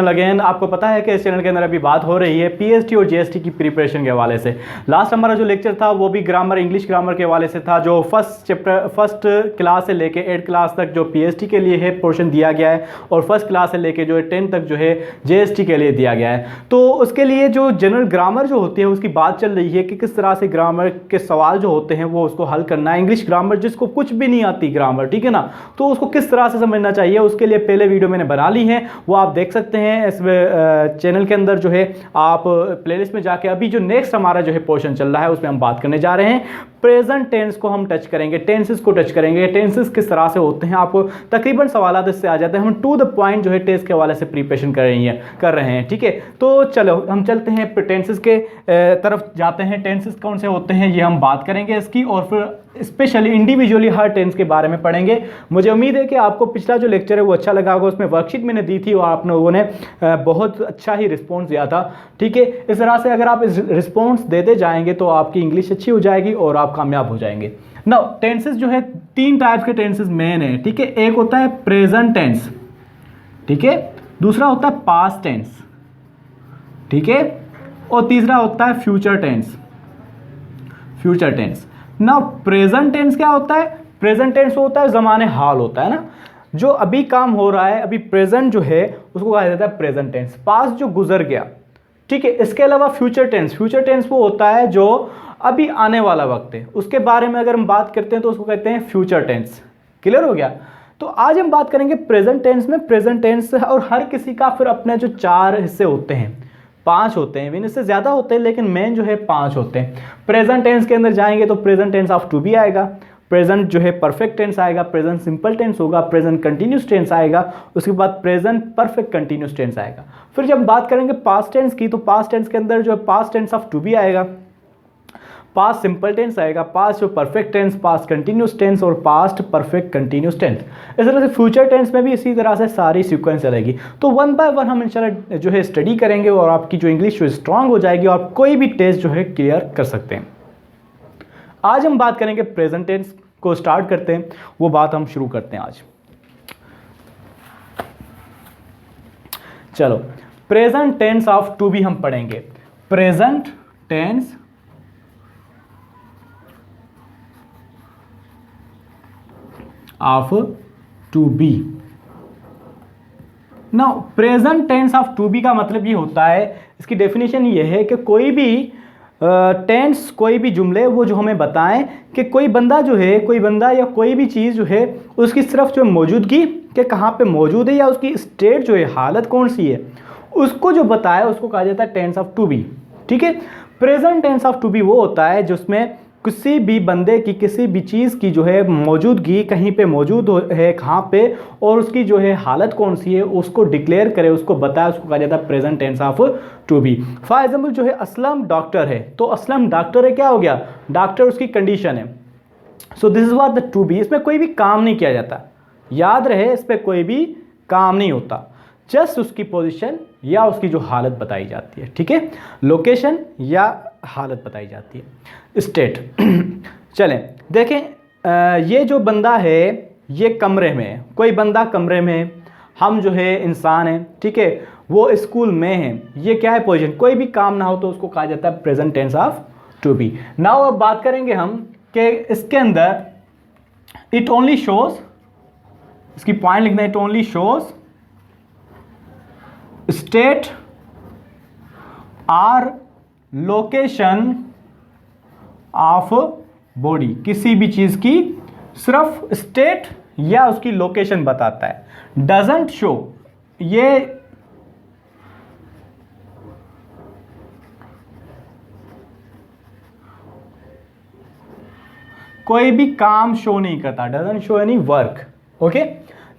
Again आपको पता है कि इस चैनल के अंदर अभी बात हो रही है पीएसटी और जीएसटी की प्रिपरेशन के हवाले से। लास्ट हमारा जो लेक्चर था वो भी ग्रामर, इंग्लिश ग्रामर के हवाले से था, जो फर्स्ट क्लास से लेके 8 क्लास तक जो पीएसटी के लिए है पोर्शन दिया गया है और फर्स्ट क्लास से लेके जो है 10 तक जो है जीएसटी के लिए दिया गया है। तो उसके लिए जो जनरल ग्रामर जो होती है उसकी बात चल रही है कि किस तरह से ग्रामर के सवाल जो होते हैं वो उसको हल करना है। इंग्लिश ग्रामर जिसको कुछ भी नहीं आती ग्रामर, ठीक है ना, तो उसको किस तरह से समझना चाहिए, उसके लिए पहले वीडियो मैंने बना ली है, वो आप देख सकते हैं इस चैनल के अंदर जो है। आप प्लेलिस्ट में जाके अभी जो नेक्स्ट हमारा जो है पोर्शन चल रहा है उसमें हम बात करने जा रहे हैं। प्रेजेंट टेंस को हम टच करेंगे, टेंसेस को टच करेंगे, टेंसेस किस तरह से होते हैं, आपको तकरीबन सवाल इससे आ जाते हैं। हम टू द पॉइंट जो है टेंस के हवाले से प्रिपरेशन कर रहे हैं, ठीक है। तो चलो हम चलते हैं टेंसेस के तरफ जाते हैं। टेंसेस कौन से होते हैं ये हम बात करेंगे इसकी, और फिर स्पेशली इंडिविजुअली हर टेंस के बारे में पढ़ेंगे। मुझे उम्मीद है कि आपको पिछला जो लेक्चर है वो अच्छा लगा होगा। उसमें वर्कशीट मैंने दी थी और आप लोगों ने बहुत अच्छा ही रिस्पॉन्स दिया था, ठीक है। इस तरह से अगर आप इस रिस्पॉन्स देते जाएंगे तो आपकी इंग्लिश अच्छी हो जाएगी और आप कामयाब हो जाएंगे। नाउ टेंसेस जो है 3 टाइप्स के टेंसेस मेन है, ठीक है। एक होता है प्रेजेंट टेंस, ठीक है, दूसरा होता है पास्ट टेंस, ठीक है, और तीसरा होता है future tense. Now present tense क्या होता है? प्रेजेंट टेंस होता है ज़माने हाल होता है ना, जो अभी काम हो रहा है, अभी प्रेजेंट जो है उसको कहा जाता है प्रेजेंट टेंस। पास्ट जो गुजर गया, ठीक है। इसके अलावा फ्यूचर टेंस वो होता है जो अभी आने वाला वक्त है, उसके बारे में अगर हम बात करते हैं तो उसको कहते हैं फ्यूचर टेंस। क्लियर हो गया? तो आज हम बात करेंगे प्रेजेंट टेंस में। प्रेजेंट टेंस और हर किसी का फिर अपने जो 4 हिस्से होते हैं, 5 होते हैं, इवन इससे ज़्यादा होते हैं लेकिन मेन जो है 5 होते हैं। प्रेजेंट टेंस के अंदर जाएंगे तो present tense of to be आएगा, प्रेजेंट जो है परफेक्ट टेंस आएगा, प्रेजेंट सिंपल टेंस होगा, प्रेजेंट कंटिन्यूस टेंस आएगा, उसके बाद प्रेजेंट परफेक्ट कंटिन्यूस टेंस आएगा। फिर जब बात करेंगे पास्ट टेंस की तो पास्ट टेंस के अंदर जो है past tense of to be आएगा, पास्ट सिंपल टेंस आएगा, पास्ट जो perfect tense, past continuous tense और पास्ट परफेक्ट कंटिन्यूस टेंस। इस तरह से फ्यूचर टेंस में भी इसी तरह से सारी सीक्वेंस चलेगी। तो 1 बाय 1 हम इंशाल्लाह जो है स्टडी करेंगे और आपकी जो इंग्लिश जो स्ट्रांग हो जाएगी और आप कोई भी टेस्ट जो है क्लियर कर सकते हैं। आज हम बात करेंगे प्रेजेंट टेंस को स्टार्ट करते हैं, वो बात हम शुरू करते हैं आज। चलो present tense of to be हम पढ़ेंगे। Present tense of to be. Now present tense of to be का मतलब ये होता है, इसकी डेफिनेशन ये है कि कोई भी टेंस, कोई भी जुमले वो जो हमें बताएं कि कोई बंदा जो है, कोई बंदा या कोई भी चीज़ जो है उसकी सिर्फ जो मौजूदगी के कहाँ पे मौजूद है या उसकी स्टेट जो है, हालत कौन सी है, उसको जो बताया उसको कहा जाता है टेंस ऑफ टू बी, ठीक है। Present tense of to be वो होता है जिसमें किसी भी बंदे की, किसी भी चीज़ की जो है मौजूदगी कहीं पे मौजूद है, कहाँ पे, और उसकी जो है हालत कौन सी है उसको डिक्लेयर करे, उसको बताए, उसको कहा जाता है present tense of to be. For example जो है असलम डॉक्टर है, तो असलम डॉक्टर है, क्या हो गया? डॉक्टर उसकी कंडीशन है। So this is what the to be. इसमें कोई भी काम नहीं किया जाता, याद रहे, इस पर कोई भी काम नहीं होता, जस्ट उसकी पोजीशन या उसकी जो हालत बताई जाती है, ठीक है, लोकेशन या हालत बताई जाती है, स्टेट। चलें देखें, ये जो बंदा है ये कमरे में है, कोई बंदा कमरे में है, हम जो है इंसान हैं, ठीक है, वो स्कूल में है, ये क्या है? पोजीशन। कोई भी काम ना हो तो उसको कहा जाता है present tense of to be. Now अब बात करेंगे हम कि इसके अंदर इट ओनली शोज, इसकी पॉइंट लिखना है, it only shows state or location of body. किसी भी चीज की सिर्फ स्टेट या उसकी लोकेशन बताता है, डजंट शो। ये कोई भी काम शो नहीं करता, doesn't show any work, okay,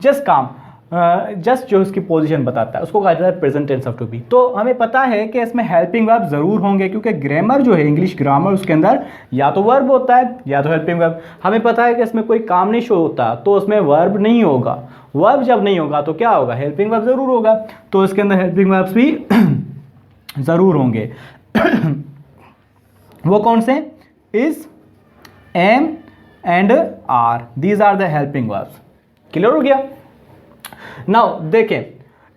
just काम, जस्ट जो उसकी पोजीशन बताता है उसको कहा जाता है present tense of to be. तो हमें पता है कि इसमें हेल्पिंग वर्ब जरूर होंगे, क्योंकि ग्रामर जो है, इंग्लिश ग्रामर, उसके अंदर या तो वर्ब होता है या तो हेल्पिंग वर्ब। हमें पता है कि इसमें कोई काम नहीं शो होता तो उसमें वर्ब नहीं होगा, वर्ब जब नहीं होगा तो क्या होगा? हेल्पिंग वर्ब जरूर होगा, तो इसके अंदर हेल्पिंग वर्ब्स भी जरूर होंगे। वो कौन से? Is, am and are, these are the helping verbs. Clear हो गया? नाउ देखें,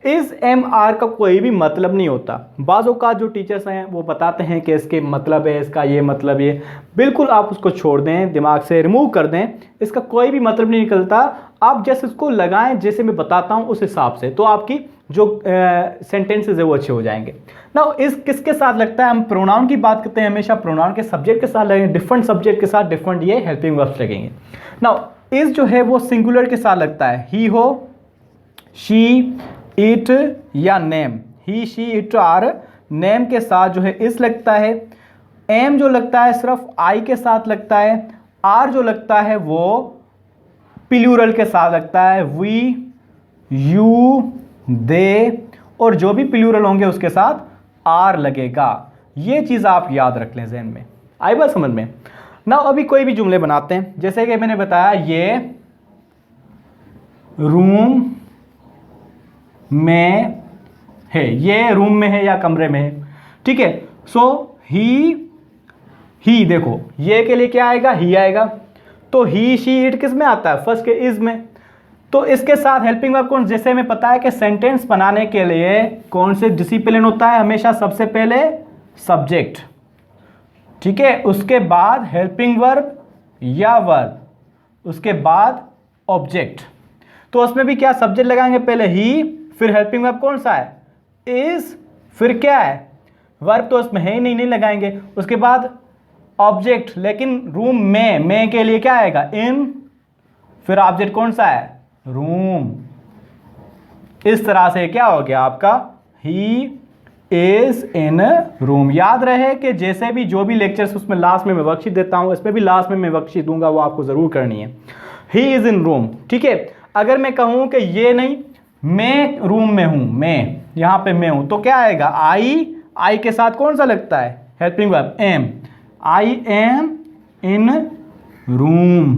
इस एम आर का कोई भी मतलब नहीं होता। बाज़ों का जो टीचर्स हैं वो बताते हैं कि इसके मतलब है, इसका ये मतलब ये, बिल्कुल आप उसको छोड़ दें, दिमाग से रिमूव कर दें, इसका कोई भी मतलब नहीं निकलता। आप जैसे उसको लगाएं जैसे मैं बताता हूं उस हिसाब से, तो आपकी जो सेंटेंसेस है वो अच्छे हो जाएंगे ना। इस किसके साथ लगता है, हम प्रोनाउन की बात करते हैं हमेशा, प्रोनाउन के सब्जेक्ट के साथ लगेंगे, डिफरेंट सब्जेक्ट के साथ डिफरेंट ये हेल्पिंग वर्ब्स लगेंगे ना। इस जो है वो सिंगुलर के साथ लगता है, ही हो, शी, इट या name, he she it or name के साथ जो है इस लगता है। एम जो लगता है सिर्फ आई के साथ लगता है। आर जो लगता है वो प्लूरल के साथ लगता है, वी, यू, दे, और जो भी प्लूरल होंगे उसके साथ आर लगेगा। ये चीज़ आप याद रख लें ज़हन में। आई बात समझ में ना। अभी कोई भी जुमले बनाते हैं, जैसे कि मैंने बताया ये रूम में है, ये रूम में है या कमरे में है, ठीक है। सो ही देखो ये के लिए क्या आएगा, ही आएगा। तो ही, शी, इट किस में आता है, फर्स्ट के इज में। तो इसके साथ हेल्पिंग वर्ब कौन, जैसे हमें पता है कि सेंटेंस बनाने के लिए कौन से डिसिप्लिन होता है, हमेशा सबसे पहले सब्जेक्ट, ठीक है, उसके बाद हेल्पिंग वर्ब या वर्ब, उसके बाद ऑब्जेक्ट। तो उसमें भी क्या सब्जेक्ट लगाएंगे, पहले ही, फिर हेल्पिंग वर्ब कौन सा है, इज, फिर क्या है वर्ब, तो उसमें है ही नहीं लगाएंगे। उसके बाद ऑब्जेक्ट, लेकिन रूम में के लिए क्या आएगा, इन, फिर ऑब्जेक्ट कौन सा है, रूम। इस तरह से क्या हो गया आपका, ही इज इन रूम। याद रहे कि जैसे भी जो भी लेक्चर्स उसमें लास्ट में मैं वर्कशीट देता हूं, इसमें भी लास्ट में मैं वर्कशीट दूंगा, वो आपको जरूर करनी है। ही इज इन रूम, ठीक है। अगर मैं कहूं कि ये नहीं, मैं रूम में हूं, मैं यहां पे मैं हूं, तो क्या आएगा, आई के साथ कौन सा लगता है, helping verb am, I am in room,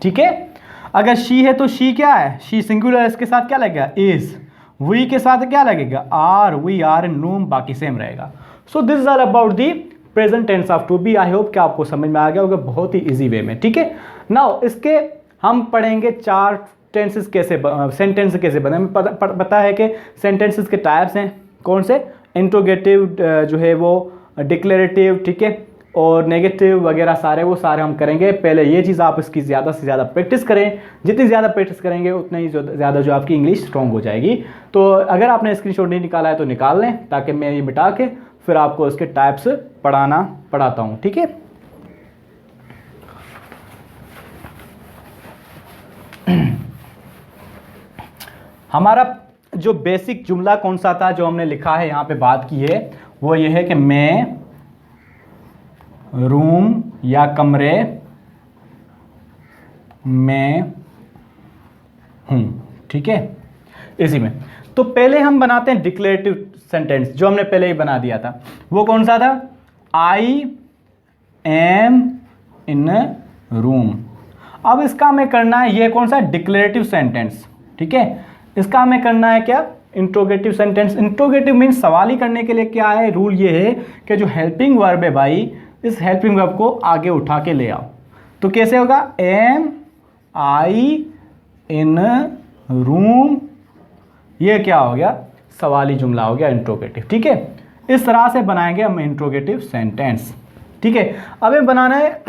ठीक है। अगर शी है तो शी क्या है, शी सिंगुलर, इसके साथ क्या लगेगा, इज। वी के साथ क्या लगेगा, are, we are in room, बाकी सेम रहेगा। So this is all about the present tense of to be. I hope कि आपको समझ में आ गया होगा बहुत ही इजी वे में, ठीक है। नाउ इसके हम पढ़ेंगे चार टेंसेस कैसे, सेंटेंस कैसे बने। हमें पता है कि सेंटेंसेस के टाइप्स हैं कौन से, इंट्रोगेटिव जो है वो, डिक्लेरेटिव, ठीक है, और नेगेटिव वगैरह सारे, वो सारे हम करेंगे। पहले ये चीज़ आप इसकी ज़्यादा से ज़्यादा प्रैक्टिस करें, जितनी ज़्यादा प्रैक्टिस करेंगे उतना ही ज़्यादा जो आपकी इंग्लिश स्ट्रॉन्ग हो जाएगी। तो अगर आपने स्क्रीनशॉट नहीं निकाला है तो निकाल लें, ताकि मैं ये मिटा के फिर आपको इसके टाइप्स पढ़ाता हूँ, ठीक है। हमारा जो बेसिक जुमला कौन सा था जो हमने लिखा है यहाँ पे बात की है, वो ये है कि मैं रूम या कमरे में हूं, ठीक है, इसी में। तो पहले हम बनाते हैं डिक्लेरेटिव सेंटेंस, जो हमने पहले ही बना दिया था। वो कौन सा था, आई एम इन रूम। अब इसका हमें करना है, ये कौन सा डिक्लेरेटिव सेंटेंस, ठीक है। इसका हमें करना है क्या, इंट्रोगेटिव सेंटेंस। इंट्रोगेटिव मीन्स सवाल ही करने के लिए क्या है, रूल ये है कि जो हेल्पिंग वर्ब है भाई, इस हेल्पिंग वर्ब को आगे उठा के ले आओ। तो कैसे होगा, एम आई इन रूम, ये क्या हो गया, सवाली जुमला हो गया, इंट्रोगेटिव, ठीक है। इस तरह से बनाएंगे हम इंट्रोगेटिव सेंटेंस, ठीक है। अब हमें बनाना है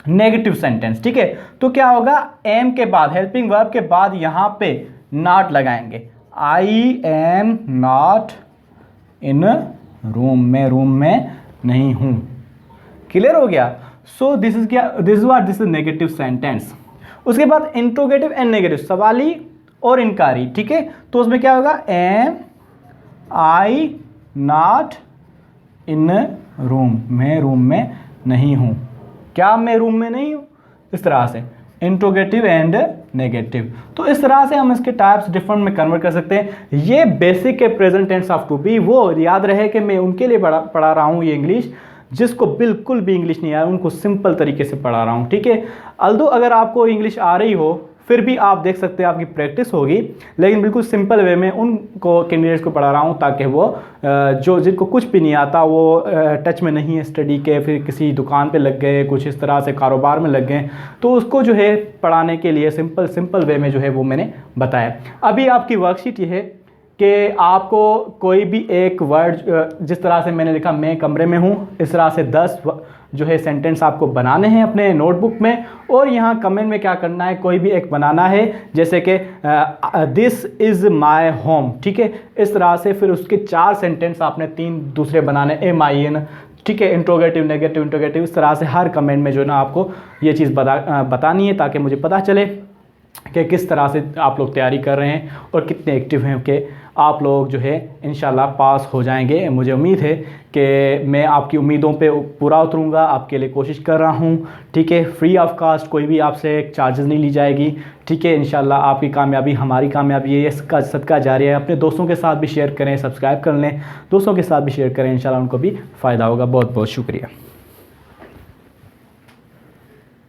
नेगेटिव सेंटेंस, ठीक है। तो क्या होगा, एम के बाद, हेल्पिंग वर्ब के बाद यहां पे नॉट लगाएंगे, I am not in room, मैं रूम में नहीं हूं। क्लियर हो गया। सो दिस इज क्या, दिस इज नेगेटिव सेंटेंस। उसके बाद इंट्रोगेटिव एंड नेगेटिव, सवाली और इनकारी, ठीक है। तो उसमें क्या होगा, am I not in room, मैं रूम में नहीं हूं। क्या मैं रूम में नहीं हूं, इस तरह से इंट्रोगेटिव एंड नेगेटिव। तो इस तरह से हम इसके टाइप्स डिफरेंट में कन्वर्ट कर सकते हैं। ये बेसिक है present tense of to be. वो याद रहे कि मैं उनके लिए पढ़ा रहा हूं ये इंग्लिश, जिसको बिल्कुल भी इंग्लिश नहीं आया, उनको सिंपल तरीके से पढ़ा रहा हूं, ठीक है। अल्दो अगर आपको इंग्लिश आ रही हो फिर भी आप देख सकते हैं आपकी प्रैक्टिस होगी, लेकिन बिल्कुल सिंपल वे में उनको कैंडिडेट्स को पढ़ा रहा हूँ ताकि वो जो जिनको कुछ भी नहीं आता, वो टच में नहीं है स्टडी के, फिर किसी दुकान पे लग गए, कुछ इस तरह से कारोबार में लग गए, तो उसको जो है पढ़ाने के लिए सिंपल वे में जो है वो मैंने बताया। अभी आपकी वर्कशीट ये है कि आपको कोई भी एक वर्ड, जिस तरह से मैंने लिखा मैं कमरे में हूँ, इस तरह से 10 जो है सेंटेंस आपको बनाने हैं अपने नोटबुक में, और यहाँ कमेंट में क्या करना है, कोई भी एक बनाना है, जैसे कि दिस इज़ माय होम, ठीक है, इस तरह से। फिर उसके 4 सेंटेंस आपने 3 दूसरे बनाने, MIN, ठीक है, इंट्रोगेटिव, नेगेटिव, इंट्रोगेटिव, इस तरह से हर कमेंट में जो है ना आपको ये चीज़ बतानी है, ताकि मुझे पता चले कि किस तरह से आप लोग तैयारी कर रहे हैं और कितने एक्टिव हैं कि आप लोग जो है इंशाल्लाह पास हो जाएंगे। मुझे उम्मीद है कि मैं आपकी उम्मीदों पे पूरा उतरूँगा, आपके लिए कोशिश कर रहा हूँ, ठीक है। फ्री ऑफ कास्ट, कोई भी आपसे चार्जेस नहीं ली जाएगी, ठीक है। इंशाल्लाह आपकी कामयाबी हमारी कामयाबी है, इसका सदका जारी है। अपने दोस्तों के साथ भी शेयर करें, सब्सक्राइब कर लें, दोस्तों के साथ भी शेयर करें, इंशाल्लाह उनको भी फ़ायदा होगा। बहुत बहुत शुक्रिया।